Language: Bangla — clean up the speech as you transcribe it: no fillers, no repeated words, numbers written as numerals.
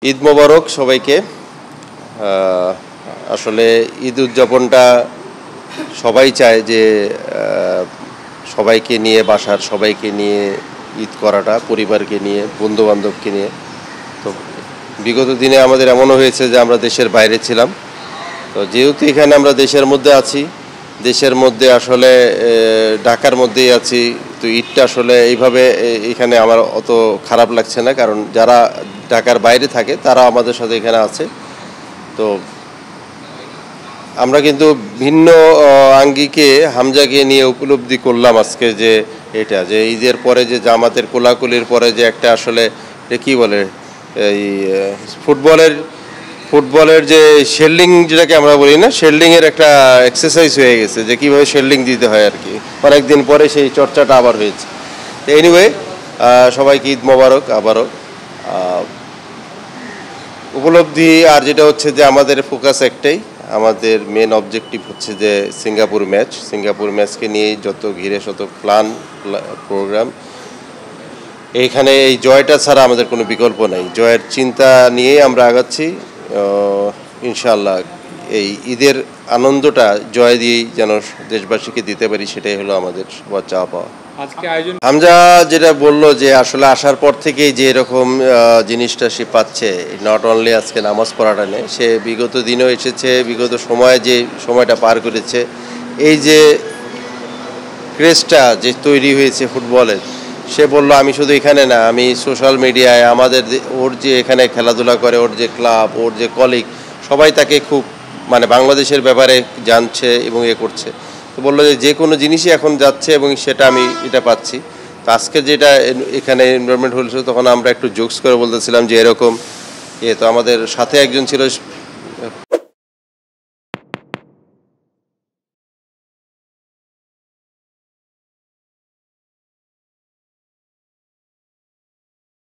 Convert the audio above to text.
ঈদ মোবারক সবাইকে। আসলে ঈদ উদযাপনটা সবাই চায় যে সবাইকে নিয়ে বাসার সবাইকে নিয়ে ঈদ করাটা, পরিবারকে নিয়ে, বন্ধুবান্ধবকে নিয়ে। তো বিগত দিনে আমাদের এমনও হয়েছে যে আমরা দেশের বাইরে ছিলাম। তো যেহেতু এখানে আমরা দেশের মধ্যে আছি, দেশের মধ্যে আসলে ঢাকার মধ্যেই আছি, তো ঈদটা আসলে এইভাবে এখানে আমার অত খারাপ লাগছে না, কারণ যারা ঢাকার বাইরে থাকে তারা আমাদের সাথে এখানে আছে। তো আমরা কিন্তু ভিন্ন আঙ্গিকে হামজাকে নিয়ে উপলব্ধি করলাম আজকে, যে এটা যে ঈদের পরে যে জামাতের কোলাকুলির পরে যে একটা আসলে কী বলে এই ফুটবলের যে শেল্ডিং, যেটাকে আমরা বলি না, শেল্ডিংয়ের একটা এক্সারসাইজ হয়ে গেছে, যে কীভাবে শেল্ডিং দিতে হয় আর কি। অনেকদিন পরে সেই চর্চাটা আবার হয়েছে। তো এনিওয়ে, সবাইকে ঈদ মোবারক আবারও। উপলব্ধি আর যেটা হচ্ছে যে আমাদের ফোকাস একটাই, আমাদের মেন অবজেক্টিভ হচ্ছে যে সিঙ্গাপুর ম্যাচকে নিয়েই যত ঘিরে শত প্ল্যান প্রোগ্রাম। এইখানে এই জয়টা ছাড়া আমাদের কোনো বিকল্প নাই, জয়ের চিন্তা নিয়েই আমরা আগাচ্ছি। ইনশাআল্লাহ এই ঈদের আনন্দটা জয় দিয়েই যেন দেশবাসীকে দিতে পারি, সেটাই হলো আমাদের সবার চাওয়া পাওয়া। হামজা যেটা বললো যে আসলে আসার পর থেকেই যে এরকম জিনিসটা সে পাচ্ছে, নট অনলি আজকে নামাজ পড়াটা নেই, সে বিগত দিনেও এসেছে, বিগত সময়ে যে সময়টা পার করেছে, এই যে ক্রেজটা যে তৈরি হয়েছে ফুটবলের, সে বলল আমি শুধু এখানে না, আমি সোশ্যাল মিডিয়ায় আমাদের ওর যে এখানে খেলাধুলা করে, ওর যে ক্লাব, ওর যে কলিগ, সবাই তাকে খুব বাংলাদেশের ব্যাপারে জানছে এবং করছে। তো বললো যে কোনো জিনিসই এখন যাচ্ছে এবং সেটা আমি এটা পাচ্ছি। তো আজকে যেটা এখানে এনভায়রনমেন্ট হয়েছিল, তখন আমরা একটু জোকস করে বলতেছিলাম যে এরকম তো আমাদের সাথে একজন ছিল